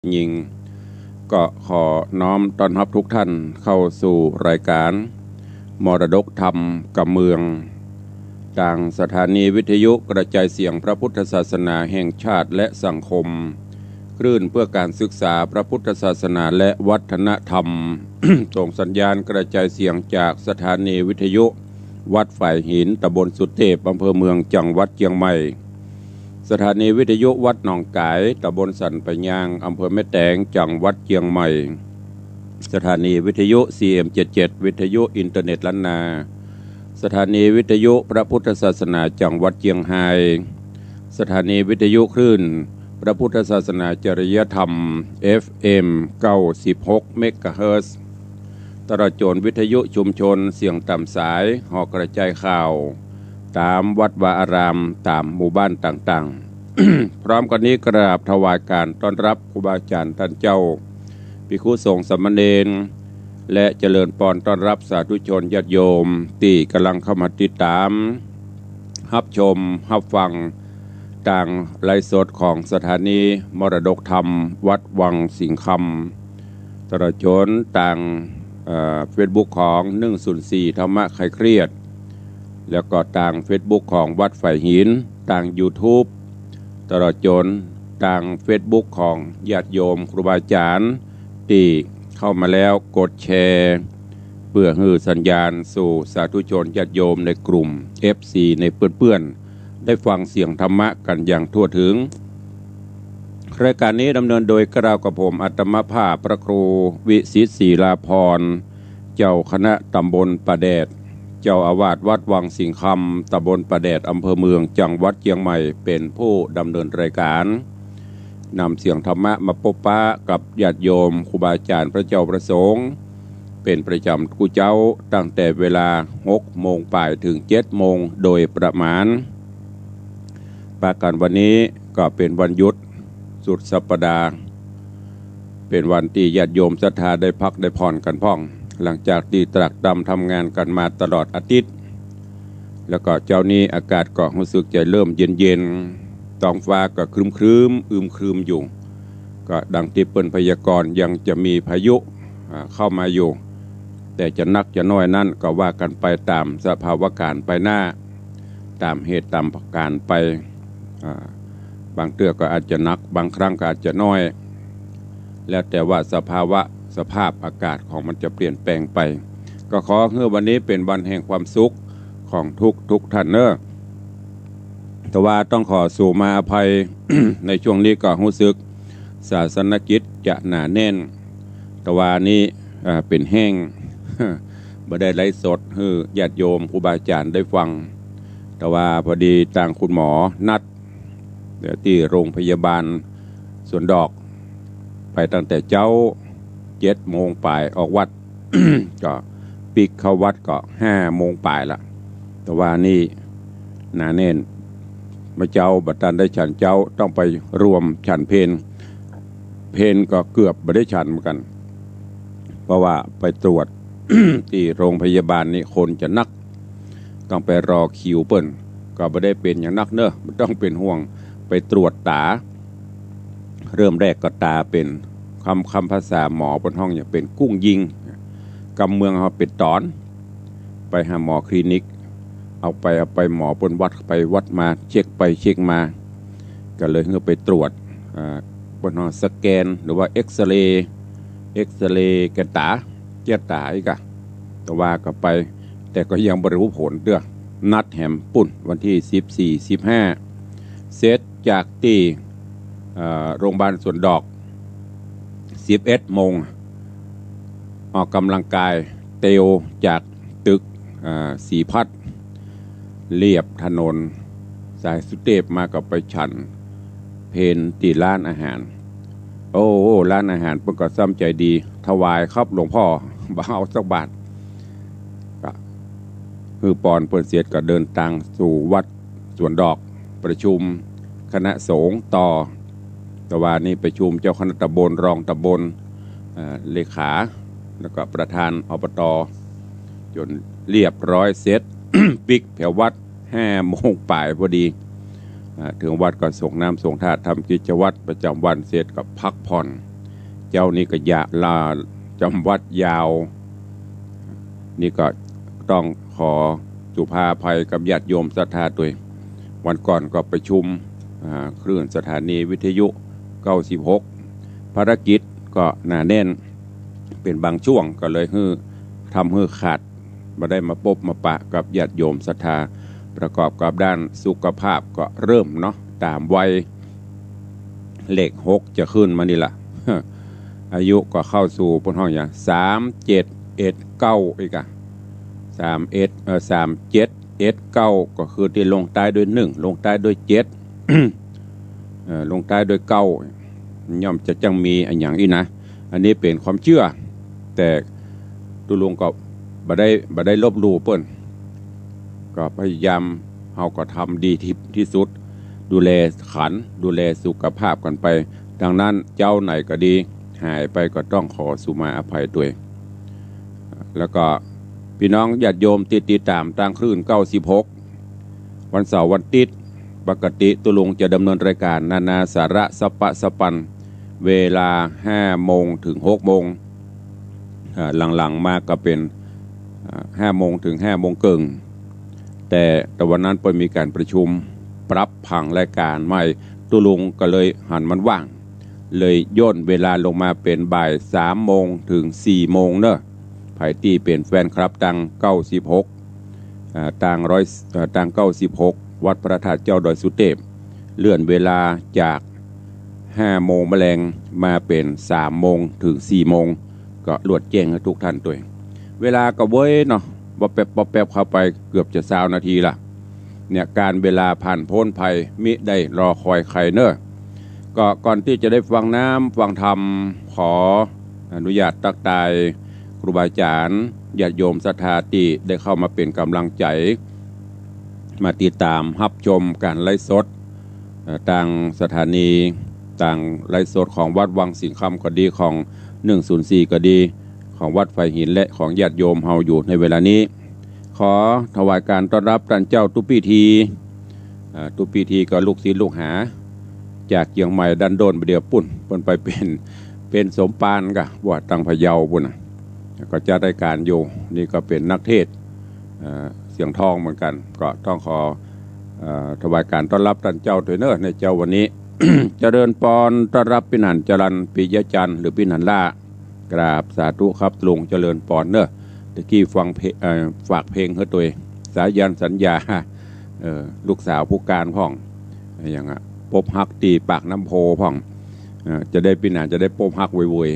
ยิงก็ขอน้อมต้อนรับทุกท่านเข้าสู่รายการมรดกธรรมกับเมืองทางสถานีวิทยุกระจายเสียงพระพุทธศาสนาแห่งชาติและสังคมคลื่นเพื่อการศึกษาพระพุทธศาสนาและวัฒนธรรม ส่งสัญญาณกระจายเสียงจากสถานีวิทยุวัดฝ่ายหินตำบลสุเทพอำเภอเมืองจังหวัดเชียงใหม่สถานีวิทยุวัดหนองกายตำบลสันปะยางอำเภอแม่แตงจังหวัดเชียงใหม่สถานีวิทยุ CM77 วิทยุอินเทอร์เน็ตล้านนาสถานีวิทยุพระพุทธศาสนาจังหวัดเชียงไฮ้สถานีวิทยุคลื่นพระพุทธศาสนาจริยธรรม FM 96 เมกะเฮิรตซ์ตลอดจนวิทยุชุมชนเสียงต่ำสายหอกระจายข่าวตามวัดวาอารามตามหมู่บ้านต่างๆ พร้อมกันนี้กราบถวายการต้อนรับครูบาอาจารย์ท่านเจ้าภิกษุสงฆ์สามเณรและเจริญพรต้อนรับสาธุชนญาติโยมที่กำลังเข้ามาติดตามรับชมรับฟังต่างไลฟ์สดของสถานีมรดกธรรมวัดวังสิงห์คำตลอดจนต่างเฟซบุ๊กของ104ธรรมะใครเครียดแล้วก็ต่างเฟซบุ๊กของวัดฝ่ายหินต่าง YouTube ตลอดจนต่างเฟซบุ๊กของญาติโยมครูบาอาจารย์ที่เข้ามาแล้วกดแชร์เพื่อให้สัญญาณสู่สาธุชนญาติโยมในกลุ่ม FC ในเพื่อนๆได้ฟังเสียงธรรมะกันอย่างทั่วถึงรายการนี้ดำเนินโดยกล่าวกับผมอัตมภาพพระครูวิสิตศรีลาภรณ์เจ้าคณะตำบลประแดดเจ้าอาวาสวัดวังสิงห์คำตำบลประแดดอำเภอเมืองจังหวัดเชียงใหม่เป็นผู้ดำเนินรายการนำเสียงธรรมะมาพบปะกับญาติโยมครูบาอาจารย์พระเจ้าประสงค์เป็นประจำกูเจ้าตั้งแต่เวลา 6 โมงป่ายถึง 7 โมงโดยประมาณปากันวันนี้ก็เป็นวันหยุดสุดสัปดาห์เป็นวันที่ญาติโยมศรัทธาได้พักได้ผ่อนกันพ่องหลังจากที่ตรากตรำทำงานกันมาตลอดอาทิตย์แล้วก็เจ้านี้อากาศก็รู้สึกจะเริ่มเย็นๆท้องฟ้าก็ครึ้มๆอึมครึมอยู่ก็ดังที่เปิ้นพยากรณ์ยังจะมีพายุเข้ามาอยู่แต่จะนักจะน้อยนั่นก็ว่ากันไปตามสภาวะการไปหน้าตามเหตุตามการไปบางเตื้อก็อาจจะนักบางครั้งก็อาจจะน้อยแล้วแต่ว่าสภาพอากาศของมันจะเปลี่ยนแปลงไปก็ขอให้วันนี้เป็นวันแห่งความสุขของทุกท่านเนอะแต่ว่าต้องขอสู่มาอภัย ในช่วงนี้ก็รู้สึกศาสนกิจจะหนาแน่นแต่ว่านี้เป็นแห้ง บ่ได้ไลฟ์สดให้ญาติโยมครูบาอาจารย์ได้ฟังแต่ว่าพอดีทางคุณหมอนัดที่โรงพยาบาลสวนดอกไปตั้งแต่เจ้า7 โมงป่ายออกวัด ก็ปิกเข้าวัดก็5 โมงป่ายละแต่ว่านี่หนาแน่นมาเจ้าบัดตันได้ฉันเจ้าต้องไปรวมฉันเพนก็เกือบไม่ได้ฉันเหมือนกันเพราะว่าไปตรวจ ที่โรงพยาบาลนี่คนจะนักต้องไปรอคิวเปิ้นก็ไม่ได้เป็นอย่างนักเนอะมันต้องเป็นห่วงไปตรวจตาเริ่มแรกก็ตาเป็นคำภาษาหมอบนห้องเนี่ยเป็นกุ้งยิงกำเมืองเขาเป็นตอนไปหาหมอคลินิกเอาไปหมอบนวัดไปวัดมาเช็คไปเช็คมาก็เลยเงือไปตรวจบนห้องสแกนหรือว่าเอ็กซเรย์กันตาเจ้าตาอีกอะแต่ว่าก็ไปแต่ก็ยังบรรลุผลเด้อนัดแหมปุ่นวันที่14-15เซตจากที่โรงพยาบาลสวนดอก11 โมงออกกำลังกายเตวจากตึกสีพัดเรียบถนนสายสุเทพมากับไปฉันเพนตีร้านอาหารโอ้ร้านอาหารเพิ่นก็ซ้ำใจดีถวายครับหลวงพ่อบ่เอาสักบาทก็คือปอนเปิ้นเสียดก็เดินทางสู่วัดสวนดอกประชุมคณะสงฆ์ต่อแต่ว่านี่ประชุมเจ้าคณะตำบลรองตำบลเลขาแล้วก็ประธานอบต.จนเรียบร้อยเสร็จ ปิกแถววัด5 โมงป่ายพอดี ถึงวัดก็ส่งน้ำส่งท่าทำกิจวัตรประจำวันเสร็จกับพักผ่อน เจ้านี่ก็ยาลาจำวัดยาวนี่ก็ต้องขอสุภาภัยกับญาติโยมศรัทธาตัวเองวันก่อนก็ประชุมคลื่นสถานีวิทยุ96ภารกิจก็หนาแน่นเป็นบางช่วงก็เลยทำให้ขาดมาได้มาพบมาปะกับญาติโยมศรัทธาประกอบกับด้านสุขภาพก็เริ่มเนาะตามวัยเลข6จะขึ้นมานี่ล่ะ อายุก็เข้าสู่พ้นห้องอย่าง3719อีกอะ3719ก็คือที่ลงใต้ด้วย1ลงใต้ด้วย7 ลงใต้ด้วย9ย่อมจะจังมีอันอย่างนี้นะอันนี้เป็นความเชื่อแต่ตุลุงก็บ่ได้ลบหลู่เปิ้นก็พยายามเฮาก็ทำดีที่สุดดูแลขันดูแลสุขภาพกันไปดังนั้นเจ้าไหนก็ดีหายไปก็ต้องขอสุมาอภัยด้วยแล้วก็พี่น้องญาติโยมติดตามทางคลื่น96วันเสาร์วันอาทิตย์ปกติตุลุงจะดำเนินรายการนานาสาระสปะสปันเวลา 5 โมงถึง 6 โมงหลังๆมาก็เป็น 5 โมงถึง 5 โมงครึ่งแต่วันนั้นมีการประชุมปรับผังรายการใหม่ตุลุงก็เลยหันมันว่างเลยย่นเวลาลงมาเป็นบ่าย 3 โมงถึง 4 โมงเนอะไผที่เป็นแฟนคลับตัง96ตัง96วัดพระธาตุเจ้าดอยสุเทพเลื่อนเวลาจาก 5 โมงแมลงมาเป็น 3 โมงถึง 4 โมงก็ลวดแจ้งให้ทุกท่านตัวเองเวลาก็เว้ยเนาะบ่แป๊บเข้าไปเกือบจะ20 นาทีละเนี่ยการเวลาผ่านพ้นภัยมิได้รอคอยใครเนอะก็ก่อนที่จะได้ฟังน้ำฟังธรรมขออนุญาตตักตายครูบาอาจารย์ญาติโยมศรัทธาที่ได้เข้ามาเป็นกำลังใจมาติดตามรับชมการไลฟ์สดทางสถานีต่างไลฟ์สดของวัดวังสิงห์คำก็ดีของ104ก็ดีของวัดไฟหินและของญาติโยมเฮาอยู่ในเวลานี้ขอถวายการต้อนรับท่านเจ้าทุกพิธีก็ลูกศิษย์ลูกหาจากเชียงใหม่ดันโดนไปเดียวปุ่นไปเป็นสมปานกะว่าตังพะเยาปุ่นก็จะได้การอยู่นี่ก็เป็นนักเทศเสียงทองเหมือนกันก็ต้องขอถวายการต้อนรับท่านเจ้าด้วยเนอในเจ้าวันนี้ เจริญพรต้อนรับพี่นันจรันปิยจันทร์หรือพี่นันล่ากราบสาธุครับลุงเจริญพรเนอตะกี้ฟังฝากเพลงให้ตัวสายันสัญญาลูกสาวผู้การพ่องอย่างปบฮักตีปากน้ำโพพ่องจะได้พี่นันจะได้ปบฮักวุย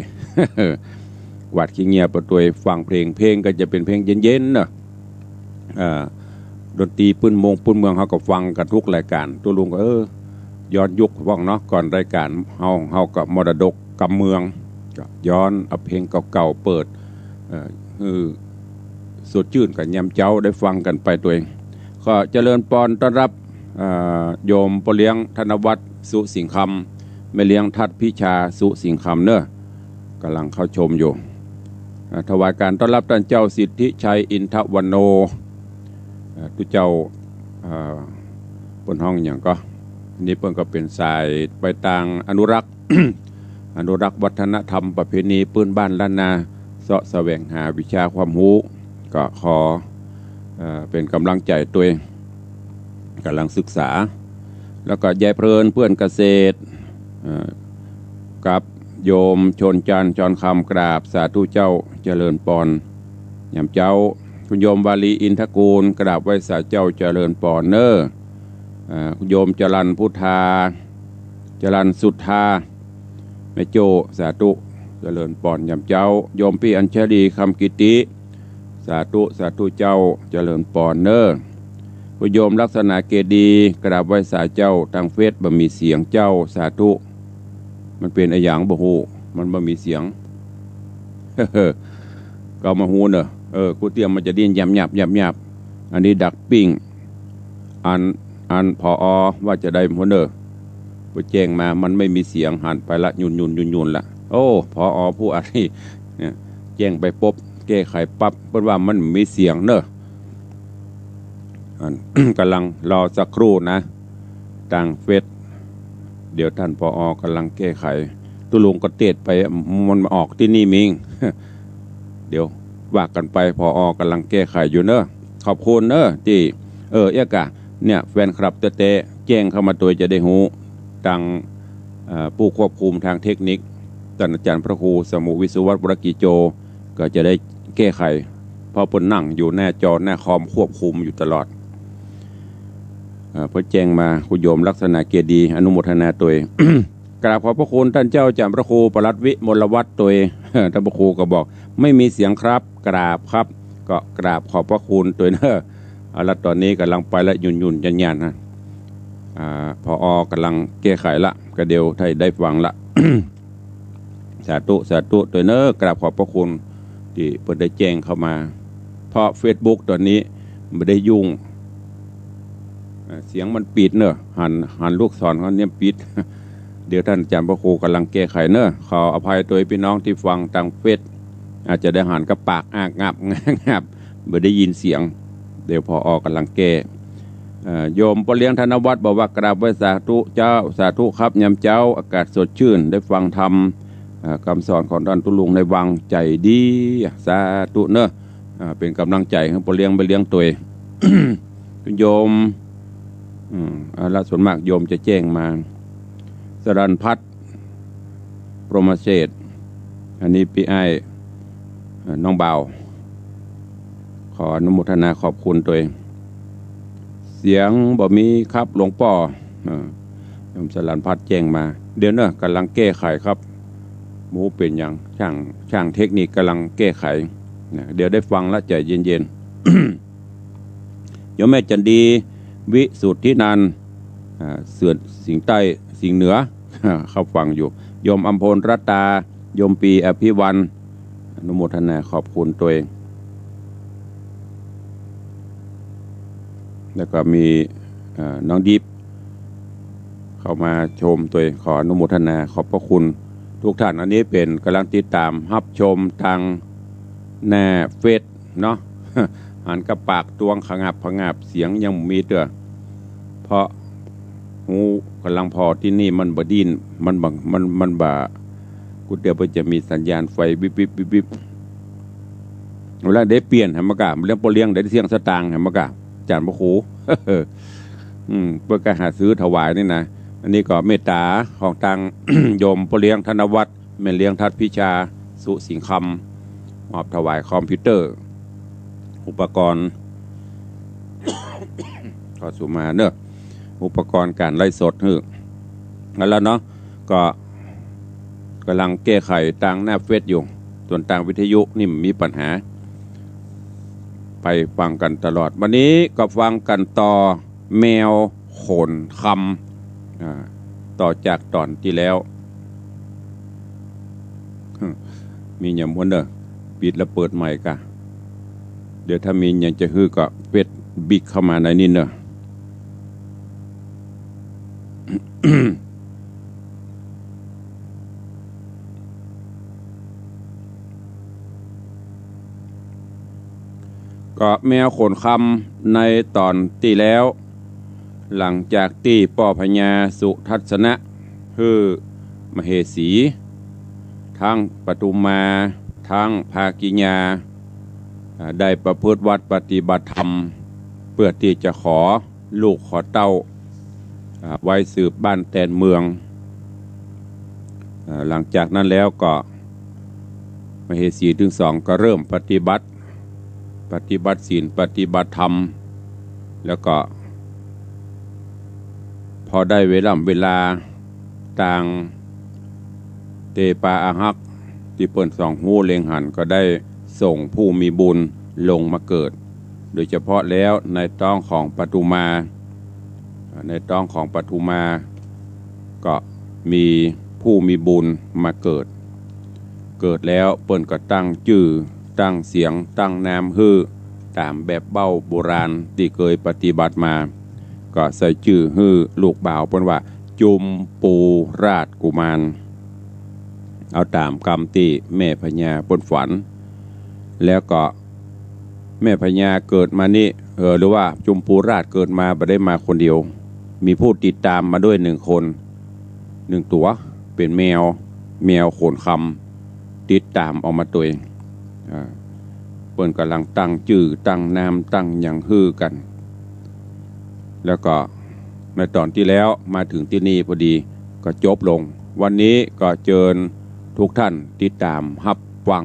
ๆวัดขี้เงียบตัวฟังเพลงก็จะเป็นเพลงเย็นๆเนอะดนตรีปืนเมืองเขาก็ฟังกันทุกรายการตัวลุงก็ย้อนยุคว่องเนาะก่อนรายการเฮากับมรดกกำเมืองก็ย้อนเอาเพลงเก่าๆเปิดสดชื่นกับยำเจ้าได้ฟังกันไปตัวเองก็เจริญพรต้อนรับโยมปเลี้ยงธนวัฒน์สุสิงห์คำแม่เลี้ยงทัดพิชาสุสิงห์คำเนอะกำลังเข้าชมอยู่ถวายการต้อนรับท่านเจ้าสิทธิชัยอินทวโนทุกเจ้าบนห้องอย่างก็นี่เพิ่งก็เป็นสายไปต่างอนุรักษ์ อนุรักษ์วัฒนธรรมประเพณีปืนบ้านล้านนาเสาะแสวงหาวิชาความรู้ก็ขอเป็นกำลังใจตัวเองกำลังศึกษาแล้วก็ยายเพลินเพื่อนเกษตรกับโยมชนจันทร์จรคำกราบสาธุเจ้าเจริญพรยามเจ้าคุณโยมวาลีอินทกูลกราบไหว้สาเจ้าเจริญพรเนอคุณโยมจรันพุทธาจรันสุทธาแม่โจสาธุเจริญพรยามเจ้าโยมพี่อัญชลีคำกิติสาธุเจ้าเจริญพรเนอคุณโยมลักษณะเกดีกราบไหว้สาเจ้าทางเฟซบ่มีเสียงเจ้าสาธุมันเป็นอะไรอย่างบ่ฮู้มันบ่มีเสียง ก็มาฮู้เนอะกูเตรียมมันจะดิ้นหยับอันนี้ดักปิ้งอันพอว่าจะได้หัวเนอไปแจ้งมามันไม่มีเสียงหันไปละยุนละโอ้พอผู้อะไรเนี่ยแจ้งไปปุ๊บแก้ไขปั๊บเพราะว่ามันมีเสียงเนอะ กำลังรอสักครู่นะต่างเฟซเดี๋ยวท่านพอกำลังแก้ไขต ตุลุงก็เตดไปมันมาออกที่นี่มิง เดี๋ยวว่ากันไปพออกำลังแก้ไขอยู่เนอะขอบคุณเนอะที่เอ๊ะกะเนี่ยแฟนคลับเตะแจ้งเข้ามาตัวจะได้หูทางผู้ควบคุมทางเทคนิคท่านอาจารย์พระครูสมุวิศวัตรวรกิโจก็จะได้แก้ไขเพราะปนนั่งอยู่หน้าจอหน้าคอมควบคุมอยู่ตลอดพอแจ้งมาคุณโยมลักษณะเกียรติอนุโมทนาตัว กราบขอบพระคุณท่านเจ้าอาจารย์พระครูปลัดวิมลวัฒน์ตัว ท่านพระครูก็บอกไม่มีเสียงครับกราบครับก็กราบขอบพระคุณตัวเนอะแล้วตอนนี้กำลังไปละยุ่นยันๆนะพอกำลังแก้ไขละก็เดี๋ยวได้ฟังละ สาธุตัวเนอะกราบขอบพระคุณที่เปิดได้แจ้งเข้ามาเพราะ Facebook ตอนนี้ไม่ได้ยุ่งเสียงมันปิดเนอะหันลูกศรเขาเนี่ยปิด เดี๋ยวท่านอาจารย์พระครูกำลังแก้ไขเนอะขออภัยตัวพี่น้องที่ฟังทางเฟซอาจจะได้หันกับปากงับไม่ได้ยินเสียงเดี๋ยวพออกำลังแก้โยมปเลี้ยงธนวัฒน์บอกว่ากราบไหว้สาธุเจ้าสาธุครับยามเจ้าอากาศสดชื่นได้ฟังธรรมคำสอนของท่านตุลุงในวังใจดีสาธุเนอะเป็นกำลังใจให้ปเลี้ยงไปเลี้ยงตัว โยมและส่วนมากโยมจะแจ้งมาสรันพัฒน์โปรมาเชตอันนี้พี่ไอ้น้องเบาขออนุโมทนาขอบคุณตัวเองเสียงบ่มีครับหลวงป่อโยมสรันพัฒน์แจ้งมาเดี๋ยวเนอะกำลังแก้ไขครับหมูเป็นอย่างช่างเทคนิคกำลังแก้ไขเดี๋ยวได้ฟังแล้วใจเย็นๆโยมแม่จันดีวิสุทธินันท์เสื่อสิ่งใต้สิ่งเหนือ เข้าฟังอยู่โยมอัมพลรัตตาโยมปีอภิวันอนุโมทนาขอบคุณตัวเองแล้วก็มีน้องดิฟเข้ามาชมตัวเองขออนุโมทนาขอบพระคุณทุกท่านอันนี้เป็นกำลังติดตามรับชมทางหน้าเฟซเนาะ หันกับปากตวงผงาบเสียงยังมีเด้อเพราะหูกำลังพอที่นี่มันบดินมันบ่กูเดี๋ยวจะมีสัญญาณไฟบิบเวลาได้เปลี่ยนเหมกะเลี้ยงปเลี้ยงได้เสียงสตางค์เหมกะจานพระครู เพื่อการหาซื้อถวายนี่นะอันนี้ก็เมตตาของทาง โยมปเลี้ยงธนวัฒน์แม่เลี้ยงทัดพิชาสุสิงคำมอบถวายคอมพิวเตอร์อุปกรณ์ ขอสุมาเนอะอุปกรณ์การไล่สดแล้วเนาะก็กำลังแก้ไขทางหน้าเฟซอยู่ส่วนทางวิทยุนี่มีปัญหาไปฟังกันตลอดวันนี้ก็ฟังกันต่อแมวโขนคำต่อจากตอนที่แล้ว มีอย่างพ้นเนอะปิดแล้วเปิดใหม่กะเดี๋ยวถ้ามีอย่างจะฮือก็เฟซบิ๊กเข้ามาในนี้เนอะ ก็แมวโขนคำในตอนที่แล้ว หลังจากที่ป่อพญาสุทัศนะคือมเหสีทั้งปทุมมาทั้งภากิญญาได้ประพฤติวัดปฏิบัติธรรมเพื่อที่จะขอลูกขอเต้าไว้สืบบ้านแตนเมืองหลังจากนั้นแล้วก็มเหสีถึงสองก็เริ่มปฏิบัติศีลปฏิบัติธรรมแล้วก็พอได้เวลาต่างเตปาอาหักที่เปิ้นสองหูเล็งหันก็ได้ส่งผู้มีบุญลงมาเกิดโดยเฉพาะแล้วในต้องของปทุมาก็มีผู้มีบุญมาเกิดแล้วเปิ้นก็ตั้งชื่อตั้งเสียงตั้งนามฮือตามแบบเบ้าโบราณที่เคยปฏิบัติมาก็ใส่ชื่อฮือลูกบ่าวเปิ้นว่าจุมปูราชกุมารเอาตามคำที่แม่พญาเปิ้นฝันแล้วก็แม่พญาเกิดมานี่หรือว่าจุมปูราชเกิดมาบ่ได้มาคนเดียวมีผู้ติดตามมาด้วย1 คน 1 ตัวเป็นแมว แมวโขนคำติดตามออกมาตัวเองเปิ้นกำลังตั้งชื่อตั้งนามตั้งอย่างฮือกันแล้วก็ในตอนที่แล้วมาถึงที่นี่พอดีก็จบลงวันนี้ก็เชิญทุกท่านติดตามรับฟัง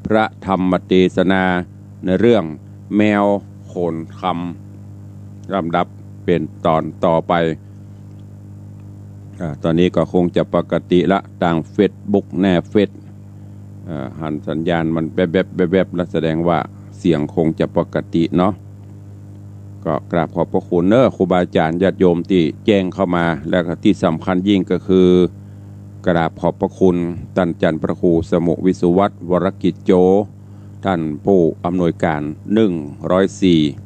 พระธรรมเทศนาในเรื่องแมวโขนคำลำดับเป็นตอนต่อไปตอนนี้ก็คงจะปกติละทางเฟซบุ๊กแน่เฟซหันสัญญาณมันแบบแล้วแสดงว่าเสียงคงจะปกติเนาะก็กราบขอบพระคุณครูบาอาจารย์ญาติโยมที่แจ้งเข้ามาแล้วก็ที่สำคัญยิ่งก็คือกราบขอบพระคุณท่านอาจารย์พระครูสมุวิสุวัฒน์วรกิจโจท่านผู้อำนวยการ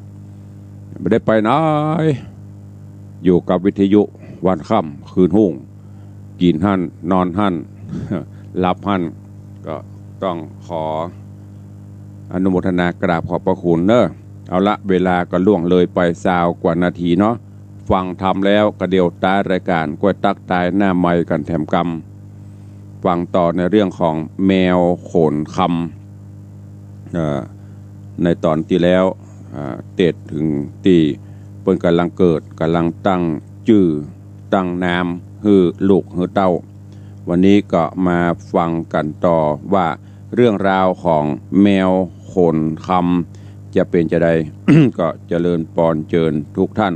104ไม่ได้ไปไหนอยู่กับวิทยุวันค่ำคืนหุ่งกินหั่นนอนหั่นหลับหั่นก็ต้องขออนุโมทนากราบขอบพระคุณเอาละเวลาก็ล่วงเลยไป20 กว่านาทีเนาะฟังทำแล้วก็เดียวตายรายการกล้วยตักตายหน้าไม้กันแถมกรรมฟังต่อในเรื่องของแมวโขนคำในตอนที่แล้วเตดถึงที่เปิ้นกำลังเกิดกำลังตั้งชื่อตั้งนามฮือลูกฮือเต้าวันนี้ก็มาฟังกันต่อว่าเรื่องราวของแมวโขนคำจะเป็นจะใด ก็เจริญปอนเจิญทุกท่าน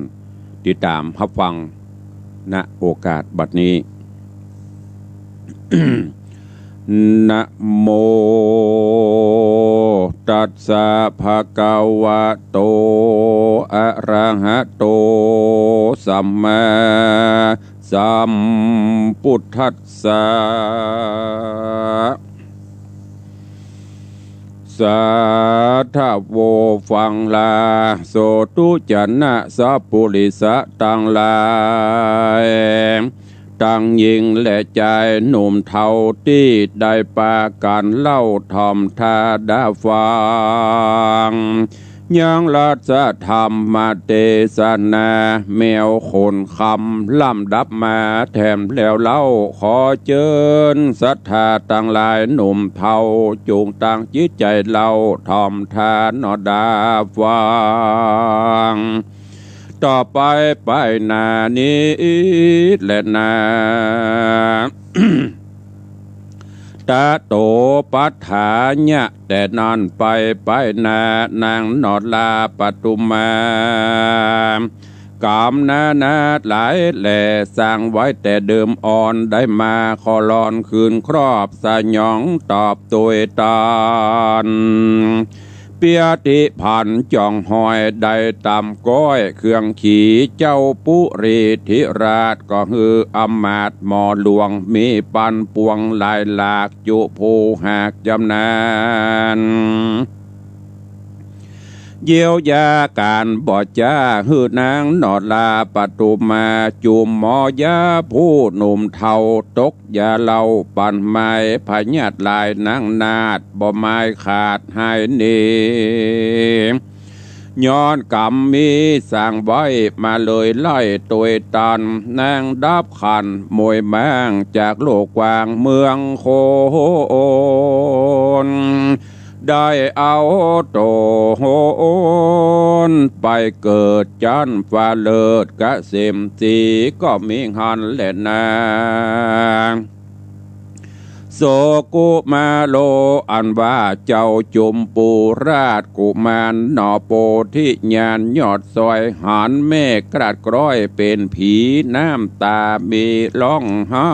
ติดตามรับฟังณโอกาสบัดนี้ นะโมตัสสะภะคะวะโตอะระหะโตสัมมาสัมพุทธัสสะสาธุโวฟังลาโสตุจันนะสัพพุริสะตังลายตั้งยิงและใจหนุ่มเทาที่ได้ปากันเล่าทอมทาดาฟังยังรัชธรรมมาเทศนาแมวโขนคำลำดับมาแถมแล้วเล่าขอเชิญศรัทธาตั้งหลายหนุ่มเทาจูงตั้งจิตใจเล่าทอมทานอดาฟังต่อไปไปนานี้และนา ตาโตปัฏฐาญะแต่นอนไปนานางนอดลาปตุมากามนาหลายแหล่สร้างไว้แต่เดิมอ่อนได้มาขอลอนคืนครอบสยองตอบตัวตานเปียติผันจ่องหอยได้ตำก้อยเครื่องขี่เจ้าปุรีธิราชก็ฮืออำมาตย์หมอหลวงมีปันปวงลายหลากจุภูหากจำนานเยียวยาการบ่จ้าฮือนางนอดลาปตุมาจุมหมอยาผู้หนุ่มเทาตกยาเล่าปั่นไม้พญาตลายนางนาดบ่ไม้ขาดหายเนย้อนกรรมมีสร้างไว้มาเลยไล่ตัวตันนางดับขันมวยแมงจากโลกกว้างเมืองโคนได้เอาโตนไปเกิดจันฟ้าเลิศกะเสมสีก็มีหันและนาโสกุมาโลอันว่าเจ้าจุมปูราชกุมารนอโปธิญาณยอดซอยหันเมฆกราดกร้อยเป็นผีน้ำตามีร้องไห้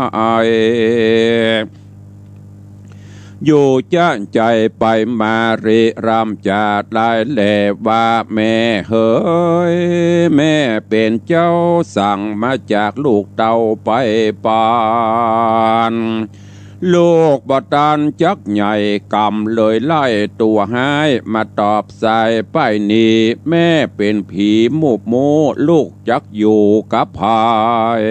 อยู่จ้านใจไปมาเรรำจาดลายแหล่ว่าแม่เฮ้ยแม่เป็นเจ้าสั่งมาจากลูกเต่าไปปานลูกบตันจักใหญ่กำเลยไล่ตัวหายมาตอบสายไปนี้แม่เป็นผีมูบมูลูกจักอยู่กับพาย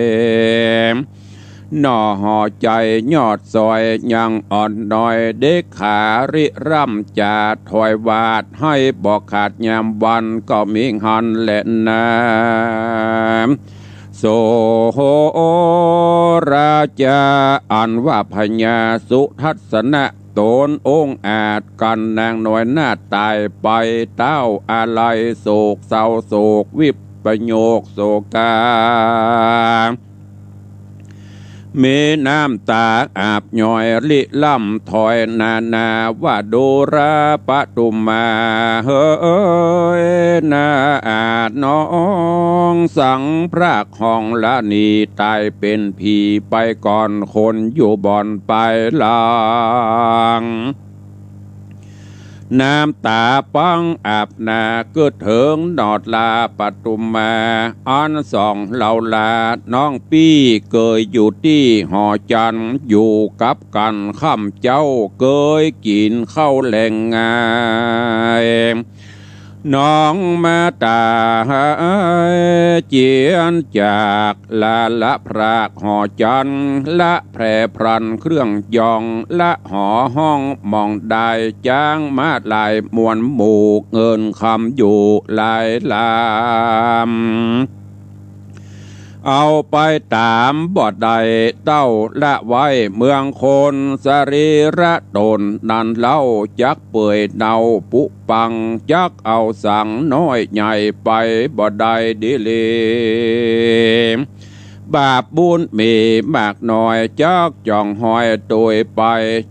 หน่อห่อใจยอดซอยยังอ่อนน้อยเด็กขาริร่ำจาถอยวาดให้บอกขาดยามวันก็มีหันและน้ำ โสราชาอันว่าพญาสุทัศนะโตนองค์อาจกันนางน้อยหน้าตายไปเต้าอะไรโศกเศร้าโศกวิปโยคโศกามีน้ำตาอาบย่อยลิล่ำถอยนาว่าโดราปตุมาเฮ้ยนาอาจน้องสังพระของละนีตายเป็นผีไปก่อนคนอยู่บ่อนไปลางน้ำตาปังอาบนาเกิดเถิงดอดลาปตุมมาอันสองเหล่าลาน้องปี้เกยอยู่ที่หอจันอยู่กับกันข้ามเจ้าเกยกินเข้าแหล่งงายน้องมาตาเจียนจากละพรากหอจันละแพร่พรันเครื่องยองละหอห้องมองได้จ้างมาลายมวนหมู่เงินคำอยู่ลายลามเอาไปตามบ่อใดเต้าละไว้เมืองคนสรีระตนนันเล่าจักเปื่อยเนาปุปังจักเอาสั่งน้อยใหญ่ไปบ่อใดดิเลบาปบุญมีมากน้อยจักจ่องหอยตัวไป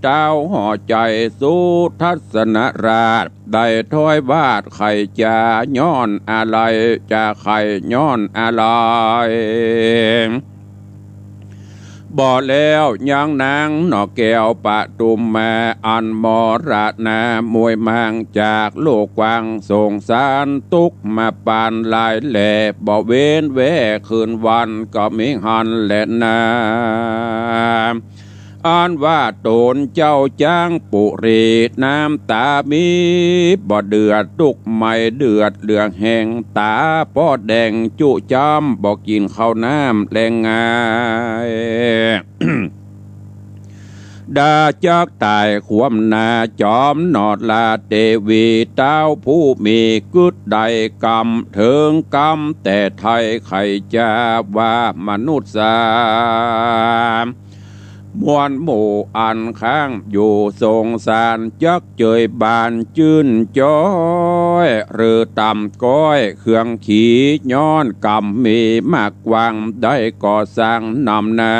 เจ้าห่อใจสู้ทัศนราชได้ถ้อยวาดไข่จะย้อนอะไรจะไข่ย้อนอะไรบ่แล้วยังนางหนอแก้วปะตุมมาอันมรณามวยมังจากโลกกว้างส่งสารตุกมาปานลายแหล่บ่เว้นแวคืนวันก็มิหันแหละนาอันว่าโตนเจ้าจ้างปุรีน้ำตามีบ่เดือดตุกไม่เดือดเหลืองแห่งตาปอดแดงจุจอมบ่กินข้าวน้ำแรงงายดาจักตายขวมนาจอมนอดลาเทวีเต้าผู้มีกึดใดกรรมถึงกรรมแต่ไทยไขจะว่ามนุษย์สามวลหมู่อันข้างอยู่ทรงสารจักเจยบานจื้นจ้อยหรือต่ำก้อยเครื่องขี่ย้อนกำมีมากวางได้ก่อสร้างนำนา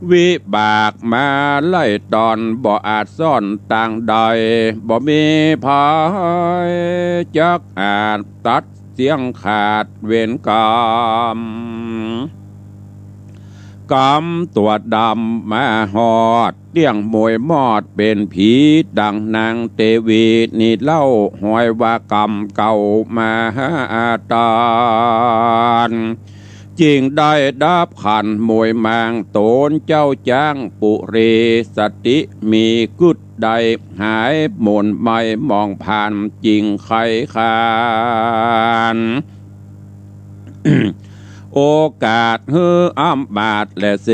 วิบากมาไล่ตอนบ่อาจซ่อนต่างใดบ่มีภายจักอาจตัดเสียงขาดเวรกรรมกำตัวดำมาหอดเลี้ยงมวยมอดเป็นผีดังนางเทวีนี่เล่าหอยว่ากรรมเก่ามาหาตานจริงได้ดับขันมวยมางโตนเจ้าจ้างปุเรสติมีกึดใดหายหม่นไม่มองผ่านจริงไขคานโอกาสฮืออ้ำบาดและเส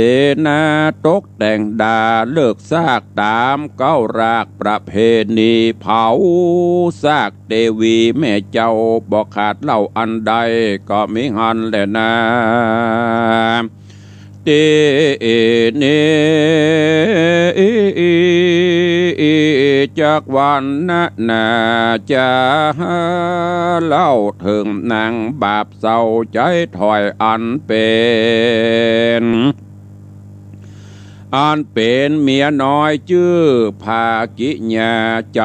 นาตกแต่งดาเลิกซากตามเก้ารากประเพณีเผาซากเทวีแม่เจ้าบอกขาดเล่าอันใดก็มิหันแลนาเตเนจากวันนาจะเล่าถึงนางบาปเศร้าใจถอยอันเป็นเมียน้อยชื่อภากิญาใจ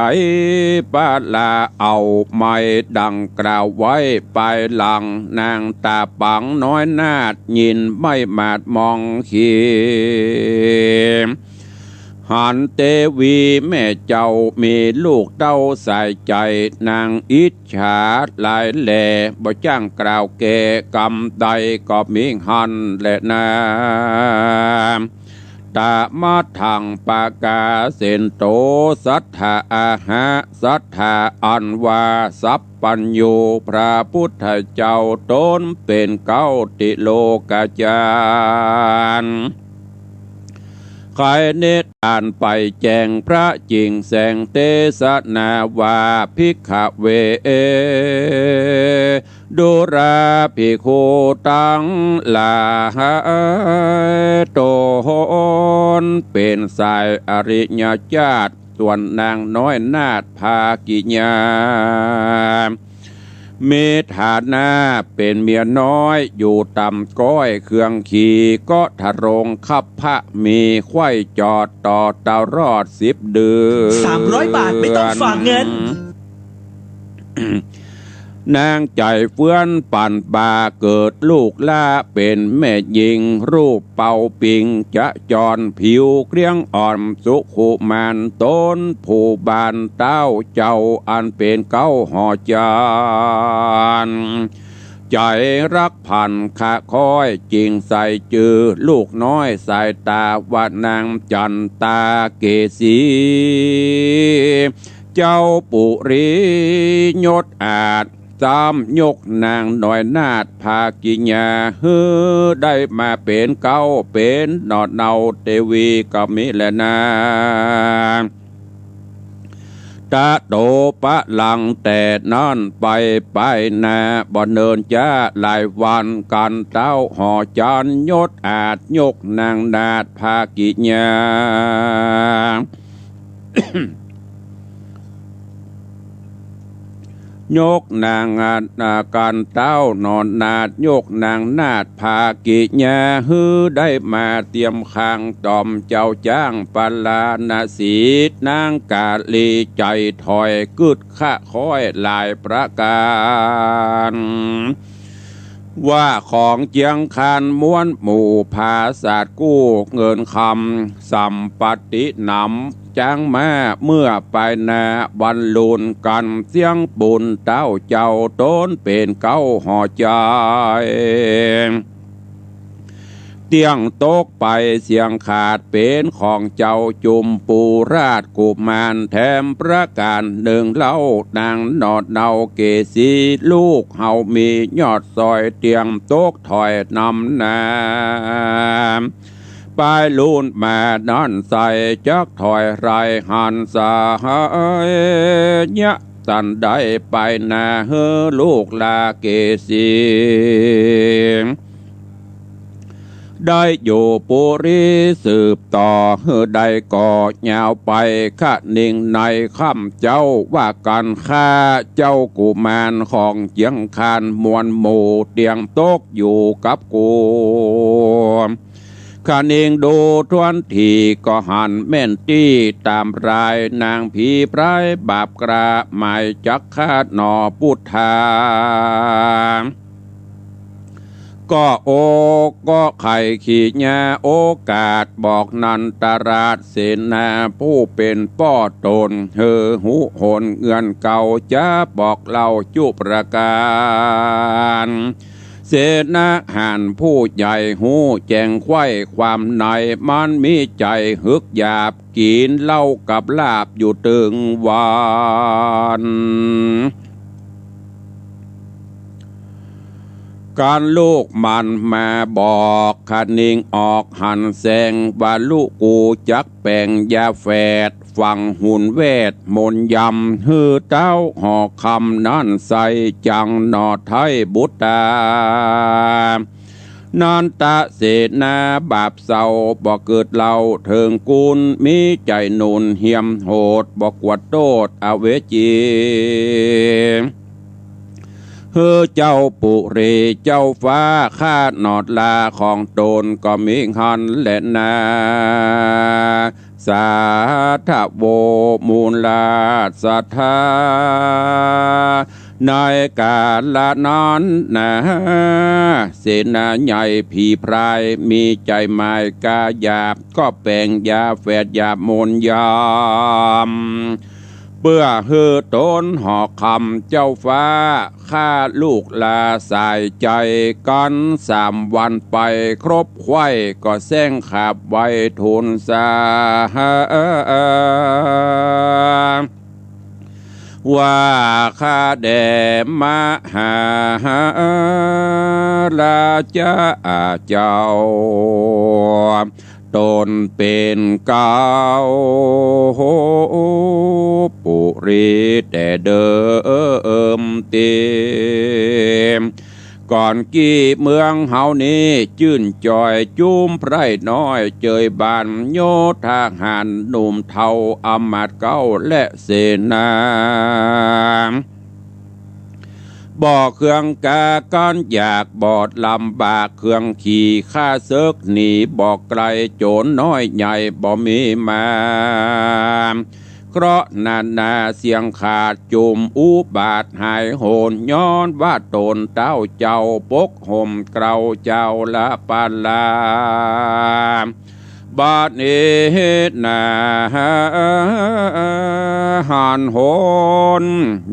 ปาลาเอาไม่ดังกล่าวไว้ไปหลังนางตาปังน้อยนาดยินไม่มาดมองขีหันเทวีแม่เจ้ามีลูกเต้าใส่ใจนางอิจฉาหลายแหล่บ่จ้างกล่าวแก่กรรมใดก็มีหันแหละนาตามาทังปากาเสนโตสัทธาอาหะสัทธาอันวาสัพปัญโยพระพุทธเจ้าตนเป็นเก้าติโลกาจารย์ใครเนตรอ่านไปแจงพระจริงแสงเตสนาวาภิกขเว ดูราภิกขุตังลาโตนเป็นสายอริยญาติส่วนนางน้อยนาถภากิญาเมฐานาเป็นเมียน้อยอยู่ต่ำก้อยเครื่องขี่ก็ทะรงขับพระมีไข้จอดต่อเตารอด10 เดือน300 บาทไม่ต้องฝากเงิน นางใจเฟื่อนปั่นบาเกิดลูกล่าเป็นแม่หญิงรูปเป่าปิงจะจรผิวเกลี้ยงอ่อนสุขุมานต้นผู้บานเต้าเจ้าอันเป็นเก้าหอจานใจรักพันขาคอยจริงใส่จือลูกน้อยสายตาว่านางจันตาเกษีเจ้าปุริยศอาจจำยกนางหน่อยนาถภากิญาได้มาเป็นเก้าเป็นนอดเนาเทวีก็มิแลนาตะโตปะลังแต่นั่นไปนาบ่เนินจ้าหลายวันกันเต้าหอจันยศอาจยกนางนาถภากิญา ยกนางการเต้านอนนาดยกนางนาดภากิญาได้มาเตรียมคางตอมเจ้าจ้างปลาณสีนางกาลีใจถอยกึดข้าค้อยหลายประการว่าของเจียงคานม้วนหมู่ภาษากู้เงินคำสัมปตินำจ้างมาเมื่อไปนาบรรลุนกันเสียงบุญเต้าเจ้าต้นเป็นเก้าหอใจเตียงตกไปเสียงขาดเป็นของเจ้าจุมปูราชกุมารแถมประการหนึ่งเล่านางนอดเนาเกษีลูกเฮามียอดซอยเตียงตกถอยนำนาปายลูนมานั่นใส่จักถอยไรหันสายยะสันได้ไปนาลูกลาเกษีได้อยู่ปุริสืบต่อได้ก่อยาวไปข้านิ่งในค่ำเจ้าว่ากันข้าเจ้ากุมารของเจียงคานมวลหมู่เตียงตกอยู่กับกูข้านิ่งดูทวนทีก็หันแม่นตี้ตามรายนางผีไพรบาปกระหมายจักคาดหนอพุทธาก็โอก็ไข่ขีญาโอกาสบอกนันตราชเสนาผู้เป็นป้อตนหูหนเงินเก่าจะบอกเล่าจุประการเสนาหันผู้ใหญ่หูแจงไข้ความในมันมีใจฮึกหยาบกินเหล้ากับลาบอยู่ตึงวันการลูกมันมาบอกขานิ่งออกหันแสงว่าลูกกูจักแป่งยาแฝดฟังหุ่นเวทมนยำเต้าหอคำนั่นใส่จังนอไทยบุตรนันตะเสนาบาปเศร้าบ่เกิดเล่าเถิงกุลมีใจนุนเหียมโหดบ่กวดโตดอเวจีเจ้าปุเรเจ้าฟ้าข้านอดลาของตนก็มีหันและนาสาธโวมูลลาสัทธาในกาลนั้นนะเสนาใหญ่ผีพรายมีใจหมายกาหยาบก็แปลงยาแฝดยาโมนยามเบื่อต้นหอกคำเจ้าฟ้าข้าลูกลาสายใจกัน3 วันไปครบไข้ก็แซงขาบไว้ทุนสาว่าข้าแด่มหาราชเจ้า ตนเป็นเก้าวปุริแต่เดิมเตมก่อนกี้เมืองเฮานี้จื่นจอยจุ้มไพร่น้อยเจยบานโยทหารหนุ่มเทาอำมาตย์เก้าและเสนาบ่อเครื่องกาก้อนอยากบอดลำบากเครื่องขี่ข้าเซิกหนีบอกไกลโจรน้อยใหญ่บ่มีมาเคราะห์นาเสียงขาดจุมอุบาทหายโหนย้อนว่าตนเต้าเจ้าปกห่มเกลาเจ้าละปาลาบาดเนนาหันโหน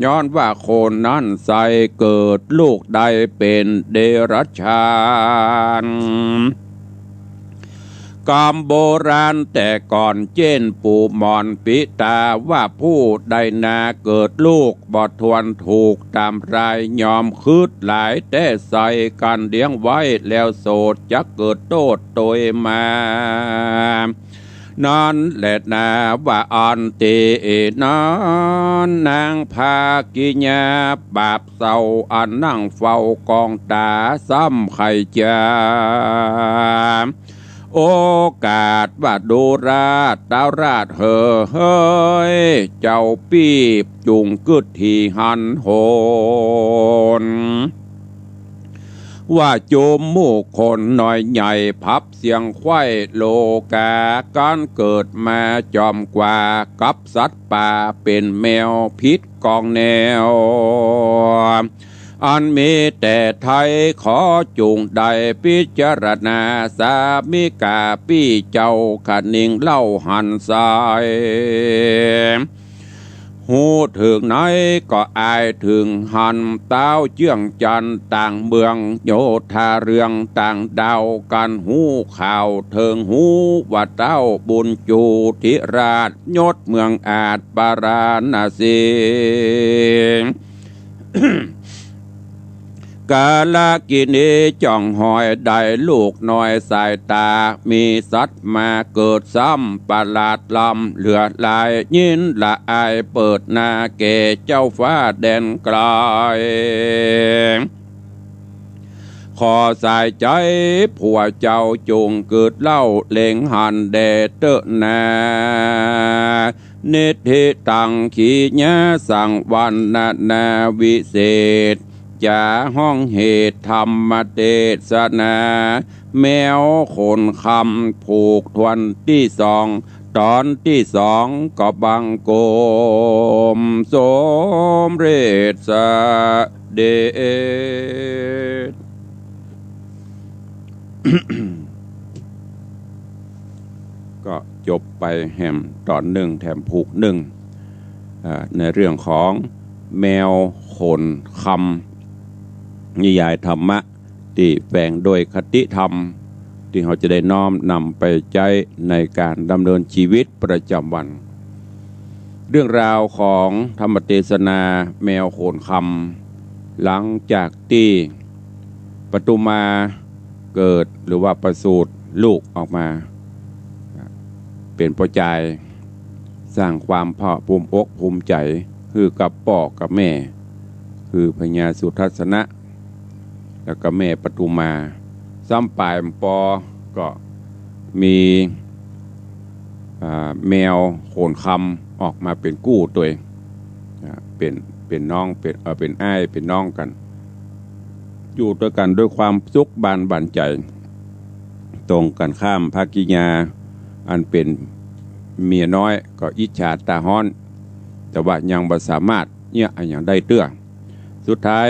ย้อนว่าโคนนั้นใส่เกิดลูกใดเป็นเดรัจฉานกรรมโบราณแต่ก่อนเจนปู่มอนปิตาว่าผู้ใดนาเกิดลูกบ่ทวนถูกตามรายยอมคืดหลายแต่ใส่กันเลี้ยงไว้แล้วโสดจะเกิดโตดโตยมานั่นแหละนาว่าอันเตนั้นนางภากิญาบาปเศร้าอันนั่งเฝ้ากองตาซ้ำไข่จาโอกาสว่าดูราชดาวราชเฮ้ยเจ้าปีบจุงกึดที่หันโหนว่าโจมหมู่คนหน่อยใหญ่พับเสียงไข้โลกาการเกิดมาจอมกว่ากับสัตว์ป่าเป็นแมวพิษกองแนวอันมีแต่ไทยขอจุงใดพิจารณาสามิกาปี้เจ้าขนิ่งเล่าหันสายหูถึงไหนก็อายถึงหันเต้าเจื่องจันต่างเมืองโยธาเรืองต่างดาวกันหูข่าวเถิงหูว่าเต้าบุญจูธิราชยศเมืองอาจปาราณสี กาลกินีจ่องหอยได้ลูกน้อยสายตามีสัตว์มาเกิดซ้ำประหลาดลำเหลือลายยินละอายเปิดหน้าเกเจ้าฟ้าแดนไกลขอสายใจผัวเจ้าจงเกิดเล่าเล่งหันเดเตนาเนธิตังขีญาสังวันนาวิเศษจะห้องเหตุธรรมเทศนาแมวคนคำผูกทวนที่สองตอนที่สองก็บังโกมสมเรศเดช ก็จบไปแหมตอนหนึ่งแถมผูกหนึ่งในเรื่องของแมวขนคำนิยายธรรมะที่แฝงโดยคติธรรมที่เราจะได้น้อมนำไปใช้ในการดำเนินชีวิตประจำวัน เรื่องราวของธรรมเทศนาแมวโขนคำหลังจากที่ปทุมาเกิดหรือว่าประสูติลูกออกมาเป็นพ่อใจสร้างความภาคภูมิอกภูมิใจคือกับพ่อกับแม่คือพญาสุทัศนะแล้วก็แม่ปทุมาซ้ำปลายปอก็มีแมวโขนคำออกมาเป็นกู้ตัวเองเป็นน้องเป็นอ้ายเป็นน้องกันอยู่ด้วยกันด้วยความสุขบานบั่นใจตรงกันข้ามภากิญาอันเป็นเมียน้อยก็อิจฉาตาฮ้อนแต่ว่ายังบ่สามารถเนี่ยอย่างได้เตื้อสุดท้าย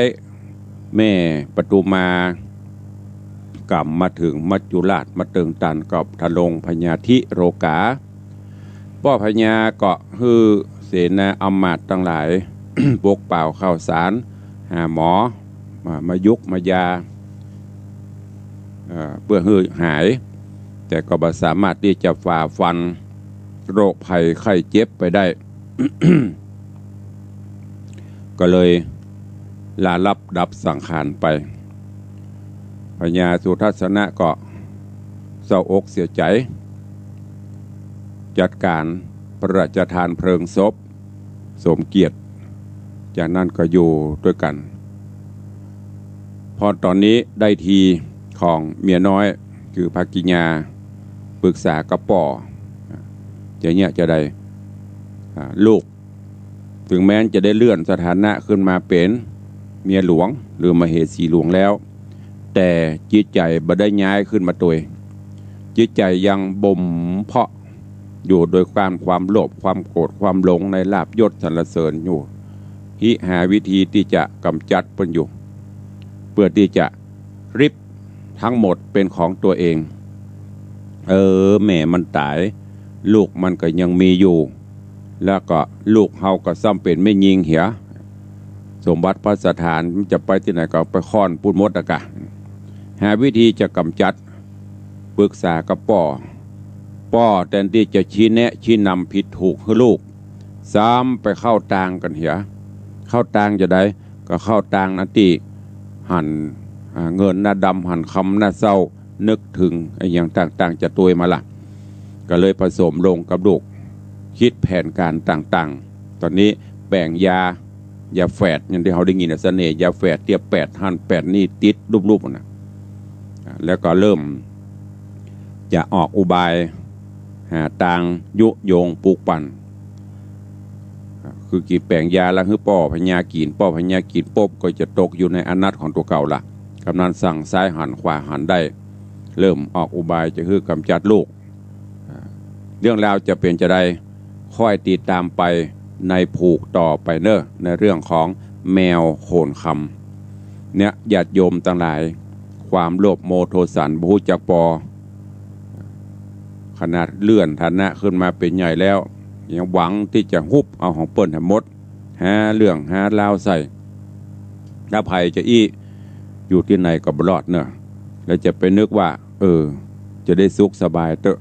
แม่ปทุมากลับมาถึงมัจจุราชมาเติงตันกับทะลงพญาธิโรกาพ่อพญาก็คือเสนาอำมาตย์ทั้งหลาย ปกเป่าข้าวสารหาหมอมายุกมายาเพื่อให้หายแต่ก็บ่สามารถที่จะฝ่าฟันโรคภัยไข้เจ็บไปได้ ก็เลยลาลับดับสังขารไปพญาสุทัศนะก็เศร้าอกเสียใจ จัดการพระราชทานเพลิงศพสมเกียรติจากนั้นก็อยู่ด้วยกันพอตอนนี้ได้ทีของเมียน้อยคือภกิญญาปรึกษากับป่อจะได้ลูกถึงแม้จะได้เลื่อนสถานะขึ้นมาเป็นเมียหลวงหรือมเหสีหลวงแล้วแต่จิตใจบ่ได้ย้ายขึ้นมาตัวจิตใจยังบ่มเพาะอยู่โดยความโลภความโกรธความหลงในลาภยศสรรเสริญอยู่หาวิธีที่จะกำจัดมันอยู่เพื่อที่จะริบทั้งหมดเป็นของตัวเองแม่มันตายลูกมันก็ยังมีอยู่แล้วก็ลูกเฮาก็ซ้ำเป็นไม่ยิงเหียสมบัติพระสถานจะไปที่ไหนก็ไปค้อนพูดมดกะหาวิธีจะกำจัดปรึกษากับป่อแทนที่จะชี้แนะชี้นำผิดถูกให้ลูกซ้ำไปเข้าตางกันเหียเข้าตางจะได้ก็เข้าตางนาทีหันเงินหน้าดำหันคำหน้าเศร้านึกถึงไอ้อย่างต่างๆจะตัวมาละก็เลยผสมลงกับลูกคิดแผนการต่างๆตอนนี้แบ่งยาแฝดอย่างที่เขาได้ยินเสน่ห์ยาแฝดเทียบ8 หั่น8นี่ติดรูปๆนะแล้วก็เริ่มจะออกอุบายหาต่างยุโยงปลูกปั่นคือกีแปลงยาแล้วคือป่อพญากีนปุ๊บก็จะตกอยู่ในอนัตของตัวเก่าละกำนันสั่งซ้ายหันขวาหันได้เริ่มออกอุบายจะคือกำจัดลูกเรื่องราวจะเป็นจะได้ค่อยติดตามไปในผูกต่อไปเนอะในเรื่องของแมวโขนคำเนี่ยญาติโยมต่างหลายความโลภโมโทสันบูจักปอขนาดเลื่อนฐานะขึ้นมาเป็นใหญ่แล้วยังหวังที่จะฮุบเอาของเปิ้นให้หมดหาเรื่องหาลาวใส่ถ้าภัยจะอยู่ที่ไหนก็บรอดเนอะแล้วจะไปนึกว่าจะได้สุขสบายเตอะ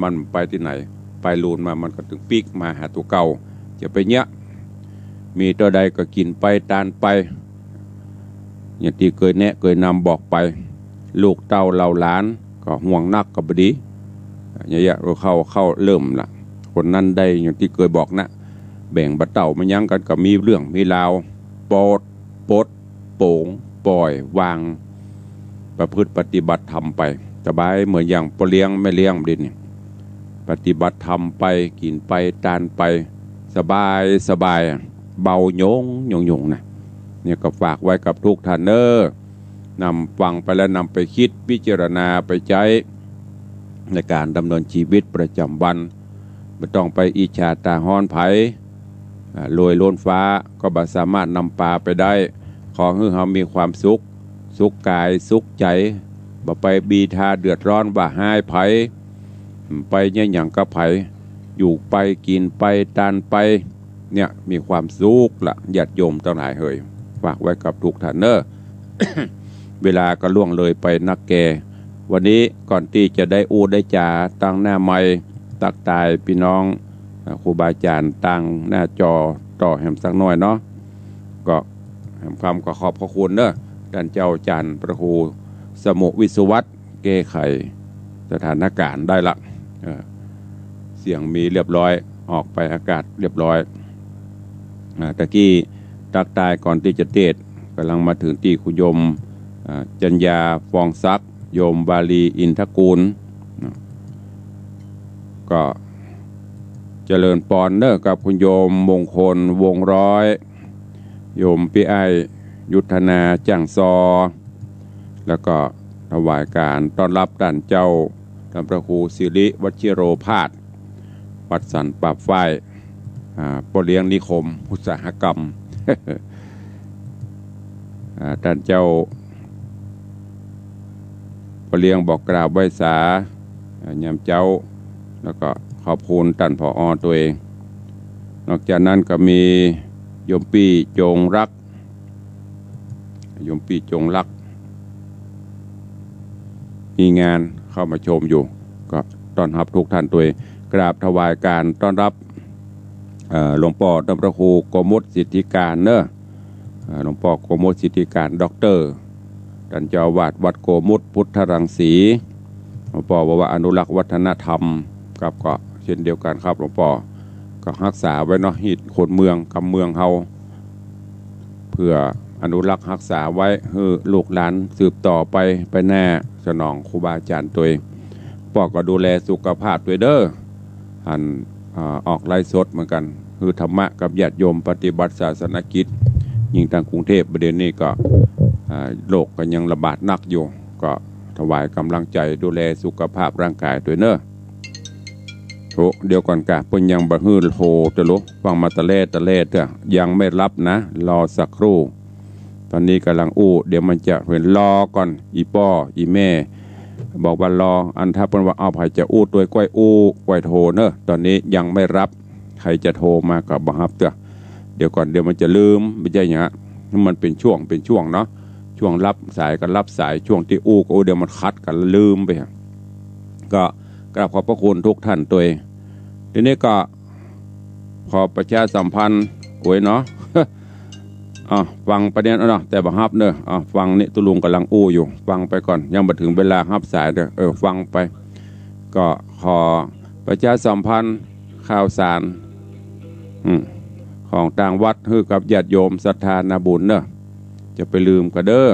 มันไปที่ไหนไปลูนมามันก็ถึงปีกมาหาตัวเก่าจะไปเนี้ยมีตัวใดก็กินไปตานไปอย่างที่เคยแนะเคยนำบอกไปลูกเต้าเราหลานก็ห่วงนักกับบดีเนี่ยเราเข้าเริ่มละคนนั้นได้อย่างที่เคยบอกนะแบ่งบัตรเต่ามันยังกันก็มีเรื่องมีราวปดโป่งปล่อยวางประพฤติปฏิบัติธรรมไปสบายเหมือนอย่างปเลี้ยงไม่เลี้ยงดินปฏิบัติธรรมไปกินไปตานไปสบายเบาโยงนะเนี่ยก็ฝากไว้กับทุกท่านเนอนำฟังไปแล้วนำไปคิดพิจารณาไปใช้ในการดำเนินชีวิตประจำวันไม่ต้องไปอิจฉาตาฮ้อนไผรวยล้นฟ้าก็บ่สามารถนำปลาไปได้ขอให้เรามีความสุขกายสุขใจบ่ไปบีทาเดือดร้อนว่าหายไผไปเนี่ยอย่างกับไผอยู่ไปกินไปตานไปเนี่ยมีความสุขละญาติโยมทั้งหลายเฮยฝากไว้กับทุกท่านเนอะ เวลาก็ล่วงเลยไปนักแกวันนี้ก่อนที่จะได้ได้จ่าตั้งหน้าไม้ตักตายพี่น้องครูบาอาจารย์ตั้งหน้าจอต่อแหมสักหน่อยเนาะก็แหมคำก็ขอบพระคุณเนอะท่านเจ้าอาจารย์พระครูสมุวิศวัตแก้ไขสถานการณ์ได้ละเสียงมีเรียบร้อยออกไปอากาศเรียบร้อยตะกี้ตักตายก่อนที่จะเทศกำลังมาถึงที่คุณโยมจัญญาฟองซักโยมบาลีอินทกูลก็เจริญปอนเนอร์กับคุณโยมมงคลวงร้อยโยมพี่ไอยุทธนาจังซอแล้วก็ถวายการต้อนรับท่านเจ้าท่านพระครูสิริวชิโรภาสวัดสันป่าฝ้ายปเลี้ยงนิคมอุตสาหกรรม ท่านเจ้าปเลี้ยงบอกกราบไหว้สายามเจ้าแล้วก็ขอบคุณท่านผอ.ตัวเองนอกจากนั้นก็มีโยมปีจงรักมีงานเข้ามาชมอยู่ก็ต้อนรับทุกท่านตัวเองกราบถวายการต้อนรับหลวงพ่อท่านพระครูโกมุตสิทธิการเนอะหลวงพ่อโกมุตสิทธิการด็อกเตอร์ท่านเจ้าอาวาสวัดโกมุตพุทธรังสีหลวงพ่อบอกว่าอนุรักษ์วัฒนธรรมกับก็ เช่นเดียวกันครับหลวงพ่อก็รักษาไว้เนาะฮิตคนเมืองกำเมืองเฮาเพื่ออนุรักษ์รักษาไว้ให้ลูกหลานสืบต่อไปแน่สนองครูบาอาจารย์ตัวเองพ่อก็ดูแลสุขภาพด้วยเด้อหันออกไลฟ์สดเหมือนกันคือธรรมะกับญาติโยมปฏิบัติศาสนกิจยิ่งทางกรุงเทพประเด็นนี้ก็โรคก็ยังระบาดหนักอยู่ก็ถวายกำลังใจดูแลสุขภาพร่างกายด้วยเนอะโถเดี๋ยวก่อนกะเพิ่นยังบะฮื้อโทตะลุฟังมาตะเล่เถอะยังไม่รับนะรอสักครู่ตอนนี้กำลังเดี๋ยวมันจะเห็นรอก่อนอีป้ออีแม่บอกว่ารออันถ้าเพิ่นว่าเอาไผจะด้วยกล้วยโทเนอะตอนนี้ยังไม่รับใครจะโทรมาก็บ่รับเถอะเดี๋ยวก่อนเดี๋ยวมันจะลืมไม่ใช่หยังมันเป็นช่วงเนาะช่วงรับสายกันรับสายช่วงที่ก็เดี๋ยวมันคัดกันลืมไปก็กราบขอบพระคุณทุกท่านตัวเองทีนี้ก็ขอประชาสัมพันธ์เนาะ ฟังประเด็นเนาะแต่บ่ฮับเนอะฟังนี่ตุลุงกำลังอยู่ฟังไปก่อนยังมาถึงเวลาฮับสายเด้อฟังไปก็ขอประชาสัมพันธ์ข่าวสารของต่างวัดให้กับญาติโยมศรัทธานาบุญเนอะจะไปลืมก็เด้อ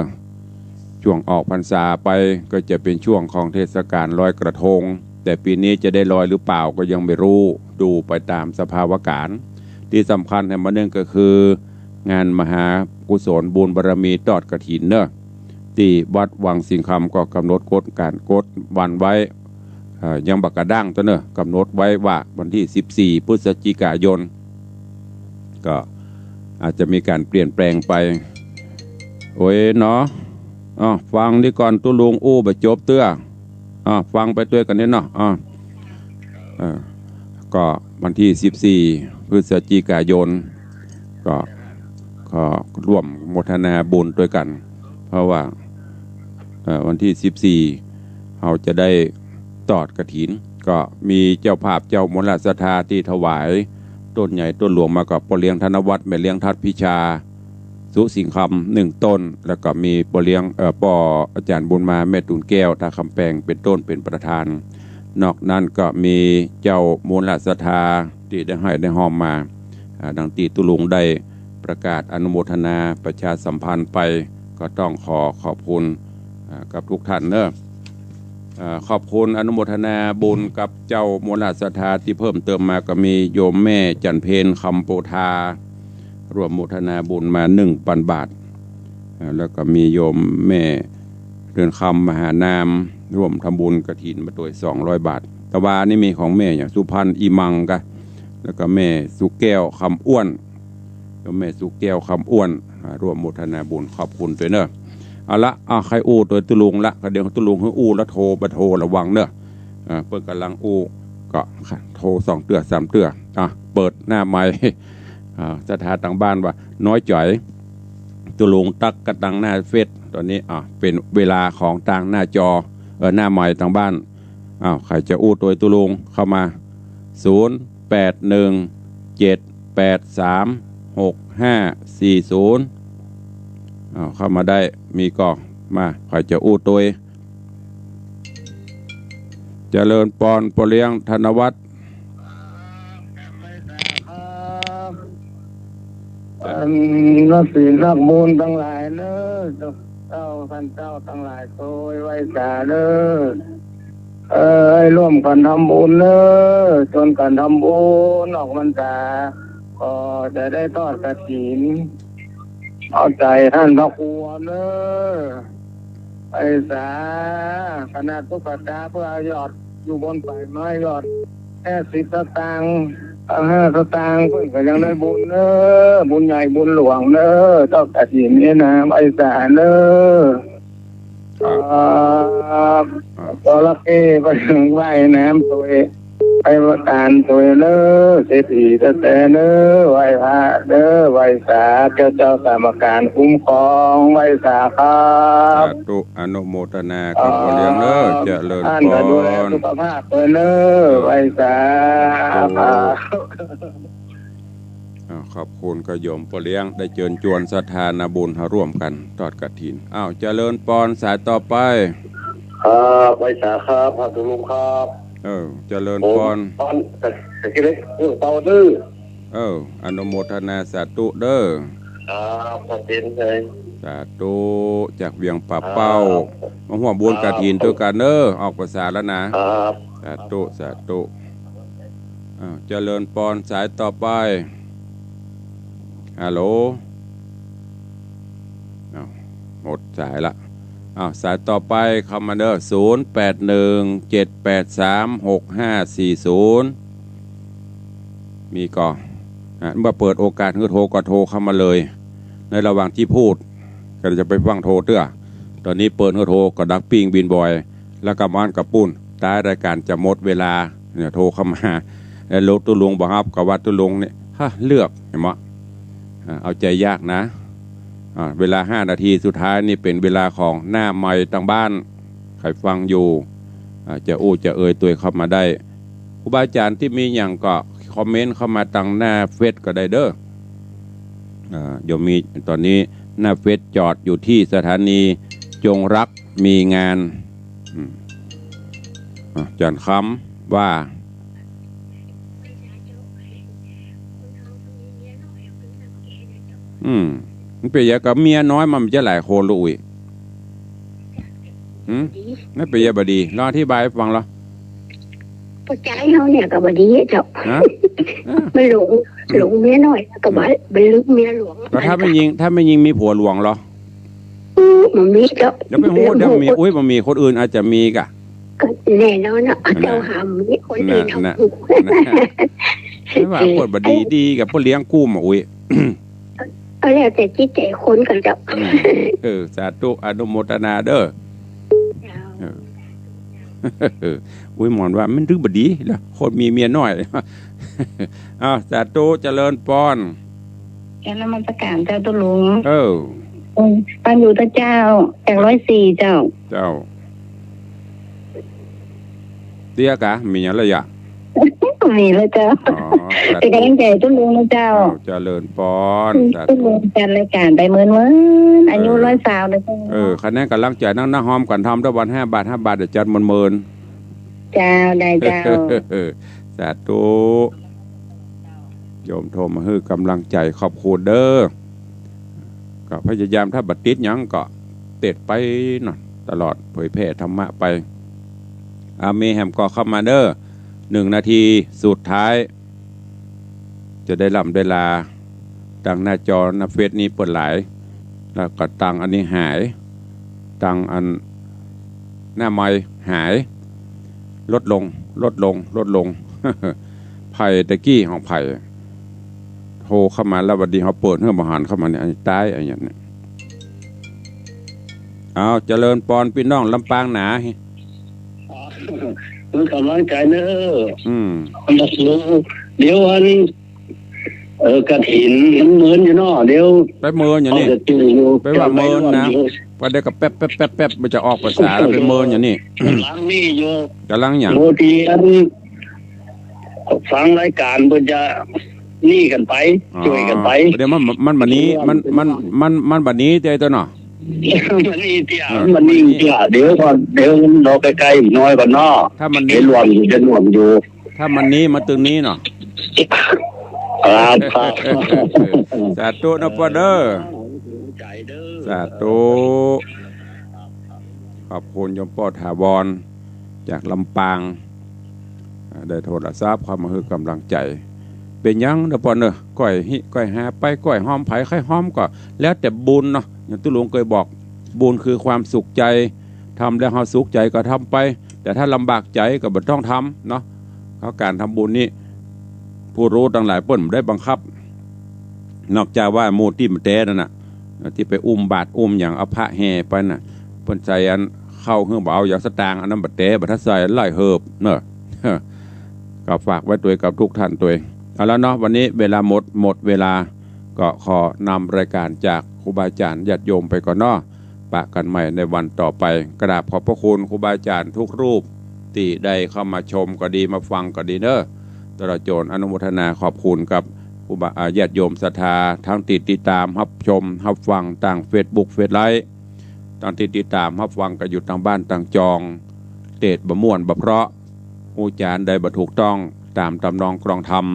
ช่วงออกพรรษาไปก็จะเป็นช่วงของเทศกาลลอยกระทงแต่ปีนี้จะได้ลอยหรือเปล่าก็ยังไม่รู้ดูไปตามสภาวะการที่สำคัญแห่งมันนึงก็คืองานมหากุศลบุญบารมีทอดกฐินเนอะที่วัดวังสิงคำก็กำหนดกฎวันไว้ยังบักกระด้างตัวเนอะกำหนดไว้ว่าวันที่14พฤศจิกายนก็อาจจะมีการเปลี่ยนแปลงไปเนาะฟังนี่ก่อนตุลุงไปจบเตื้อฟังไปด้วยกันเนี่ยเนาะก็วันที่14พฤศจิกายนก็ร่วมโมทนาบุญด้วยกันเพราะว่าวันที่14เราจะได้ทอดกฐินก็มีเจ้าภาพเจ้ามลศรัทธาที่ถวายต้นใหญ่ต้นหลวงมากับปอเลี้ยงธนวัฒน์แม่เลี้ยงทัดพิชาสุสิงคำ1ต้นแล้วก็มีปอเลี้ยงปออาจารย์บุญมาแม่ตุนแก้วท่าคำแปงเป็นต้นเป็นประธานนอกนั้นก็มีเจ้ามูลศรัทธาที่ได้ให้ได้หอมมาดังตีตุลุงได้ประกาศอนุโมทนาประชาสัมพันธ์ไปก็ต้องขอบคุณกับทุกท่านเนอะขอบคุณอนุโมทนาบุญกับเจ้ามูลศรัทธาที่เพิ่มเติมมาก็มีโยมแม่จันเพนคำโปธารวมโมทนาบุญมา 1,000 บาทแล้วก็มีโยมแม่เรือนคำมหานามร่วมทำบุญกฐินมาตัว200 บาทตะวานี่มีของแม่อย่างสุพรรณอีมังกะแล้วก็แม่สุแก้วคำอ้วนแม่สุแก้วคำอ้วนร่วมโมทนาบุญขอบคุณด้วยเนอะเอาละใครตัวตุลุงละก็เดี๋ยวตุลุงให้แล้วโทรระวังเนอะเปิดกำลังก็โทร2 เตือ3 เตือเปิดหน้าไม้สถานต่างบ้านว่าน้อยจ่อยตุลุงตักกระตังหน้าเฟซตอนนี้เป็นเวลาของต่างหน้าจอหน้าไม้ต่างบ้านใครจะตัวตุลุงเข้ามา0817836540เข้ามาได้มีก็มาใครจะตัวเจริญปอนปอเลี้ยงธนวัฒน์นักศีลนักบุญทั้งหลายเนอท่านเจ้าทั้งหลายโอยไว้สาเนอร่วมกันทำบุญเนอจนกันทำบุญออกพรรษาก็จะได้ทอดกฐินเอาใจท่านพระครูเนอไอ้สาคณะทุกข์ตาเพื่อยอดอยู่บนป่ายไม้ยอดแค่10 สตางค์5 สตางค์เพิ่นก็ยังได้บุญเนอบุญใหญ่บุญหลวงเนอทอดกฐินนี่นะไอ้สาเนอจระเข้ไปถึงว่ายน้ำตัวไปประการตัวเนอเศรษฐีแต่เนอไหว้พระเนอไหว้สาเจ้ากรรมการคุ้มครองไหว้สาครับสาธุอนุโมทนากับปอเลี้ยงเนอเจริญพรดูแลสุขภาพเนอไหว้สาขอบคุณกโยมปอเลี้ยงได้เชิญชวนศรัทธานาบุญร่วมกันทอดกฐินเจริญปอนสายต่อไปไหว้สาครับพระตุลุงครับ เจริญ ผม พร ตอนแต่ที่เล็กเตาดื้อ อนุโมทนาสาธุเด้อ พอเป็นเลย สาธุจากเวียงป่าเป้ามาห่วงบุญกฐินตัวกันเด้อออกภาษาแล้วนะครับ สาธุสาธุเจริญพรสายต่อไปฮัลโหลหมดสายละสายต่อไปคอมมานเดอร์0817836540มีก่อนเมื่อเปิดโอกาสคือโทรก็โทรเข้ามาเลยในระหว่างที่พูดก็จะไปฟังโทรเตื้อตอนนี้เปิดโทรก็ดักปิ้งบินบอยแล้วก็มันกับปุ้นท้ายรายการจะหมดเวลาเนี่ยโทรเข้ามาแล้วรถตุลุงบอกครับกับว่าตุลุงเนี่ยเลือกเห็นไหมเอาใจยากนะเวลา5 นาทีสุดท้ายนี่เป็นเวลาของหน้าไมค์ทางบ้านใครฟังอยู่จะอู้จะเอ่ยตัวเข้ามาได้ครูบาอาจารย์ที่มีอย่างก็คอมเมนต์เข้ามาตั้งหน้าเฟซก็ได้เด้อเดี๋ยวมีตอนนี้หน้าเฟซจอดอยู่ที่สถานีจงรักมีงานอาจารย์คำว่ามันเป็นอย่างกับเมียน้อยมันจะหลายคนลุยนั่นเป็นอย่างบดีลองอธิบายให้ฟังเหรอพอใจเขาเนี่ยกับบดีเจ้าไม่หลงเมียน้อยกับเป็นลึกเมียหลวงก็ถ้าไม่ยิงมีผัวหลวงเหรอมันมีเจ้าเดี๋ยวไปพูดเดี๋ยวมีมันมีคนอื่นอาจจะมีกะก็แน่นอนนะเจ้าหามีคนอื่นทำไม่ว่าคนบดีกับพวกเลี้ยงกู้มาแล้วแต่จิตใจคนกันจ้ะสาธุอนุโมทนาเด้อหมอนว่ามันรึบดีแล้วคนมีเมียน้อยสาธุเจริญพรแกแล้วมันประกาศเจ้าตุลุงปันอยู่ตะเจ้าจาก104เจ้าเตี้ยกะมีอย่างไรอ่ะมีเลยเจ้าเป็นกำลังใจตุลุงนะเจ้าเจริญพรตุลุงจัดรายการไปเหมือนอายุ120เลยคะแนนกำลังใจนั่งหอมกันทำได้วัน5 บาท5 บาทเดี๋ยวจัดเมินเจ้าได้เจ้าสาธุโยมโทรมาให้กำลังใจขอบคุณเด้อก็พยายามถ้าบัดติดยังก็เต็ดไปหน่อยตลอดเผยแผ่ธรรมะไปเมแฮมก็เข้ามาเด้อ1 นาทีสุดท้ายจะได้ลำได้ลาตังหน้าจอหน้าเฟซนี้เปิดหลายแล้วก็ตังอันนี้หายตังอันหน้าไม้หายลดลงไผ่ตะกี้ของไผ่โทรเข้ามาแล้ววันดีเขาเปิดเพื่อบริหารเข้ามาเนี่ยตายอะไรอย่างเนี้ยเจริญพรพี่น้องลำปางหนาคือกำลังใจเนอะเดี๋ยววันกฐินมันเหมือนอยู่เนาะเดี๋ยวไปเมินอย่างนี้ไปว่าเมินนะว่าเดี๋ยวก็แป๊บมันจะออกภาษาแล้วไปเมินอย่างนี้กำลังนี่อยู่กำลังอย่างโมทีฟังรายการเพื่อจะนี่กันไปช่วยกันไปเดี๋ยวมันบัดนี้มันบัดนี้ใจตัวเนาะมันนี่เตี้ยเดี๋ยวรอใกล้ๆน้อยกว่าน้อถ้ามันนี้รวมอยู่ถ้ามันนี้มาตึงนี้เนาะสาธุนะพ่อเด้อสาธุขอบคุณโยมพ่อถาวรจากลำปางได้โทรศัพท์ความมาคือกำลังใจเป็นยังนะพ่อเนอะก้อยหาไปก้อยหอมไผ่ไข่หอมก็แล้วแต่บุญเนาะอย่างตุลุงเคยบอกบุญคือความสุขใจทำแล้วเราสุขใจก็ทำไปแต่ถ้าลำบากใจก็บ่ต้องทำเนาะเขาการทำบุญนี่ผู้รู้ต่างหลายเปิ้นได้บังคับนอกจากว่าโมที่มันแต้นั่นน่ะที่ไปอุ้มบาตรอุ้มอย่างเอาพระแห่ไปน่ะเปิ้นใส่อันเข้าเครื่องเบาอย่างสตางค์อันนั้นบัดแต้บัดทัดใส่ไล่เหิบเนอะก็ฝากไว้ตัวกับทุกท่านตัวเอาแล้วเนาะวันนี้เวลาหมดเวลาก็ขอนำรายการจากครูบาอาจารย์ญาติโยมไปก่อนเนาะปะกันใหม่ในวันต่อไปกราบขอบพระคุณครูบาอาจารย์ทุกรูปที่ได้เข้ามาชมก็ดีมาฟังก็ดีเนอะตลอดจนอนุโมทนาขอบคุณกับครูบาญาติโยมศรัทธาทั้งติดตามรับชมรับฟังต่าง Facebook เฟซไลฟ์ต่างติดตามรับฟังก็อยู่ทางบ้านต่างจองเตดบะม่วนบะเพราะค อุจารใดบ่ถูกต้องตามตำนองกรองธรรม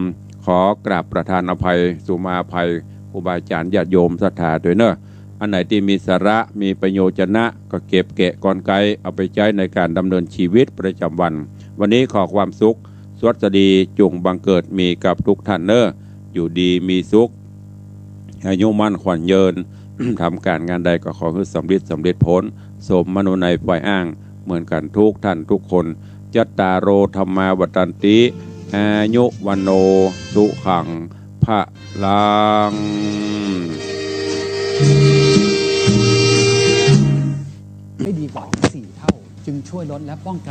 ขอกราบประทานอภัยสุมาภัยครูบาอาจารย์ญาติโยมศรัทธาด้วยเนอะอันไหนที่มีสาระมีประโยชนะก็เก็บแกะกลไกเอาไปใช้ในการดำเนินชีวิตประจำวันวันนี้ขอความสุขสวัสดีจุงบังเกิดมีกับทุกท่านเนอะอยู่ดีมีสุขอายุมั่นขวัญเยิน ทำการงานใดก็ขอให้สำเร็จผลสมมโนในฝ่ายอ้างเหมือนกันทุกท่านทุกคนจัตตารโอธรรมาวัตันติอายุวันโนสุขังพะลังได้ดีกว่าถึง4 เท่าจึงช่วยลดและป้องกัน